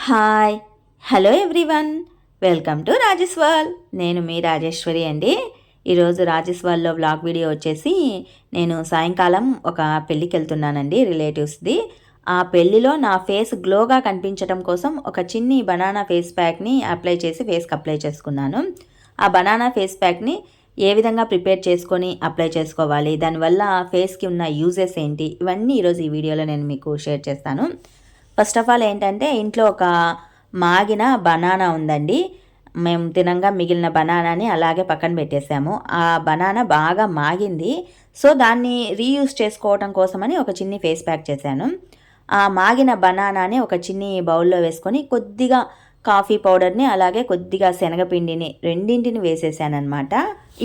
Hi hello everyone, welcome to Rajeshwar. నేను మీ రాజేశ్వరి అండి. ఈరోజు రాజేశ్వర్లో వ్లాగ్ వీడియో వచ్చేసి నేను సాయంకాలం ఒక పెళ్ళికి వెళ్తున్నానండి, రిలేటివ్స్ది. ఆ పెళ్ళిలో నా ఫేస్ గ్లోగా కనిపించడం కోసం ఒక చిన్ని బనానా ఫేస్ ప్యాక్ని అప్లై చేసి ఫేస్కి అప్లై చేసుకున్నాను. ఆ బనానా ఫేస్ ప్యాక్ని ఏ విధంగా ప్రిపేర్ చేసుకొని అప్లై చేసుకోవాలి, దానివల్ల ఫేస్కి ఉన్న యూజెస్ ఏంటి, ఇవన్నీ ఈరోజు ఈ వీడియోలో నేను మీకు షేర్ చేస్తాను. ఫస్ట్ ఆఫ్ ఆల్ ఏంటంటే, ఇంట్లో ఒక మాగిన బనానా ఉందండి. మేము తినంగా మిగిలిన బనానాని అలాగే పక్కన పెట్టేసాము. ఆ బనానా బాగా మాగింది. సో దాన్ని రీయూజ్ చేసుకోవటం కోసమని ఒక చిన్ని ఫేస్ ప్యాక్ చేశాను. ఆ మాగిన బనానాని ఒక చిన్ని బౌల్లో వేసుకొని కొద్దిగా కాఫీ పౌడర్ని అలాగే కొద్దిగా శనగపిండిని రెండింటిని వేసేసానమాట.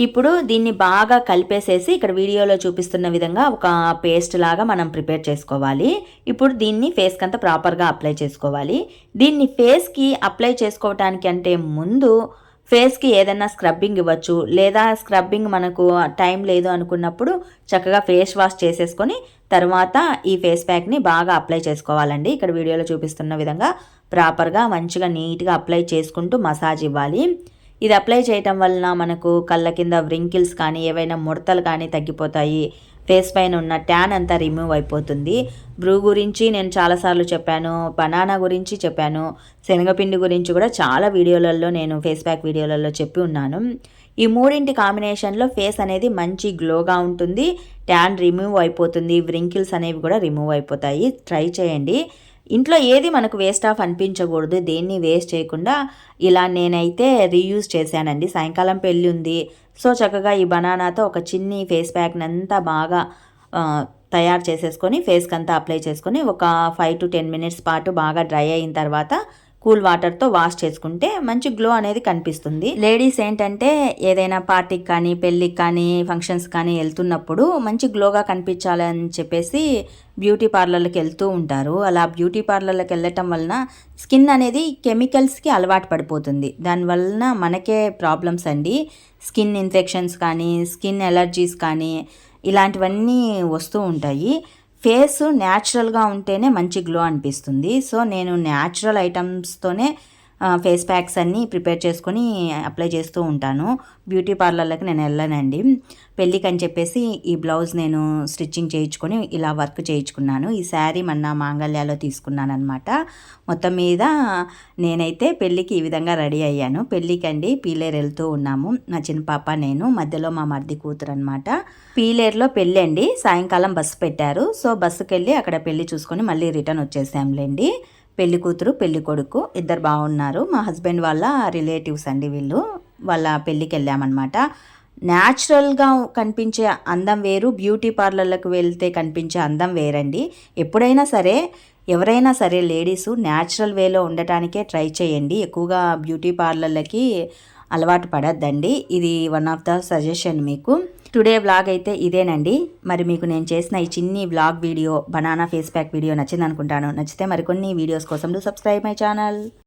ఇప్పుడు దీన్ని బాగా కలిపేసేసి ఇక్కడ వీడియోలో చూపిస్తున్న విధంగా ఒక పేస్ట్ లాగా మనం ప్రిపేర్ చేసుకోవాలి. ఇప్పుడు దీన్ని ఫేస్కి అంతా ప్రాపర్గా అప్లై చేసుకోవాలి. దీన్ని ఫేస్కి అప్లై చేసుకోవటానికి అంటే ముందు ఫేస్కి ఏదైనా స్క్రబ్బింగ్ ఇవ్వచ్చు, లేదా స్క్రబ్బింగ్ మనకు టైం లేదు అనుకున్నప్పుడు చక్కగా ఫేస్ వాష్ చేసేసుకొని తర్వాత ఈ ఫేస్ ప్యాక్ని బాగా అప్లై చేసుకోవాలండి. ఇక్కడ వీడియోలో చూపిస్తున్న విధంగా ప్రాపర్గా మంచిగా నీట్గా అప్లై చేసుకుంటూ మసాజ్ ఇవ్వాలి. ఇది అప్లై చేయటం వలన మనకు కళ్ళ కింద వ్రింకిల్స్ కానీ ఏవైనా ముడతలు కానీ తగ్గిపోతాయి. ఫేస్ పైన ఉన్న ట్యాన్ అంతా రిమూవ్ అయిపోతుంది. బ్రూ గురించి నేను చాలాసార్లు చెప్పాను, బనానా గురించి చెప్పాను, శనగపిండి గురించి కూడా చాలా వీడియోలలో నేను ఫేస్ ప్యాక్ వీడియోలలో చెప్పి ఉన్నాను. ఈ మూడింటి కాంబినేషన్లో ఫేస్ అనేది మంచి గ్లోగా ఉంటుంది, ట్యాన్ రిమూవ్ అయిపోతుంది, వ్రింకిల్స్ అనేవి కూడా రిమూవ్ అయిపోతాయి. ట్రై చేయండి. ఇంట్లో ఏది మనకు వేస్ట్ ఆఫ్ అనిపించకూడదు, దేన్ని వేస్ట్ చేయకుండా ఇలా నేనైతే రీయూజ్ చేశానండి. సాయంకాలం పెళ్ళి ఉంది, సో చక్కగా ఈ బనానాతో ఒక చిన్ని ఫేస్ ప్యాక్ని అంతా బాగా తయారు చేసేసుకొని ఫేస్కి అంతా అప్లై చేసుకొని ఒక 5 to 10 minutes పాటు బాగా డ్రై అయిన తర్వాత కూల్ వాటర్తో వాష్ చేసుకుంటే మంచి గ్లో అనేది కనిపిస్తుంది. లేడీస్ ఏంటంటే ఏదైనా పార్టీకి కానీ పెళ్ళికి కానీ ఫంక్షన్స్ కానీ వెళ్తున్నప్పుడు మంచి గ్లోగా కనిపించాలని చెప్పేసి బ్యూటీ పార్లర్లకు వెళ్తూ ఉంటారు. అలా బ్యూటీ పార్లర్లకు వెళ్ళటం వలన స్కిన్ అనేది కెమికల్స్కి అలవాటు పడిపోతుంది. దానివలన మనకే ప్రాబ్లమ్స్ అండి. స్కిన్ ఇన్ఫెక్షన్స్ కానీ స్కిన్ ఎలర్జీస్ కానీ ఇలాంటివన్నీ వస్తూ ఉంటాయి. ఫేస్ న్యాచురల్గా ఉంటేనే మంచి గ్లో అనిపిస్తుంది. సో నేను న్యాచురల్ ఐటమ్స్తోనే ఫేస్ ప్యాక్స్ అన్నీ ప్రిపేర్ చేసుకొని అప్లై చేస్తూ ఉంటాను. బ్యూటీ పార్లర్లకి నేను వెళ్ళానండి. పెళ్ళికి అని చెప్పేసి ఈ బ్లౌజ్ నేను స్టిచ్చింగ్ చేయించుకొని ఇలా వర్క్ చేయించుకున్నాను. ఈ శారీ మన మాంగళ్యాలో తీసుకున్నాను అనమాట. మొత్తం మీద నేనైతే పెళ్ళికి ఈ విధంగా రెడీ అయ్యాను. పెళ్ళికి అండి పీలేరు వెళ్తూ ఉన్నాము, నా చిన్న పాప నేను, మధ్యలో మా మర్ది కూతురు అనమాట. పీలేరులో పెళ్ళి అండి, సాయంకాలం బస్సు పెట్టారు. సో బస్సుకి వెళ్ళి అక్కడ పెళ్ళి చూసుకొని మళ్ళీ రిటర్న్ వచ్చేసాంలేండి. పెళ్లి కూతురు పెళ్లి కొడుకు ఇద్దరు బాగున్నారు. మా హస్బెండ్ వాళ్ళ రిలేటివ్స్ అండి వీళ్ళు. వాళ్ళ పెళ్ళికి వెళ్ళామన్నమాట. న్యాచురల్గా కనిపించే అందం వేరు, బ్యూటీ పార్లర్లకు వెళ్తే కనిపించే అందం వేరండి. ఎప్పుడైనా సరే ఎవరైనా సరే లేడీసు న్యాచురల్ వేలో ఉండటానికే ట్రై చేయండి. ఎక్కువగా బ్యూటీ పార్లర్లకి అలవాటు పడద్దండి. ఇది వన్ ఆఫ్ ద సజెషన్ మీకు. టుడే వ్లాగ్ అయితే ఇదేనండి. మరి మీకు నేను చేసిన ఈ చిన్ని vlog video banana face pack video నచ్చింది అనుకుంటాను. నచ్చితే మరికొన్ని వీడియోస్ కోసం సబ్స్క్రైబ్ మై ఛానల్.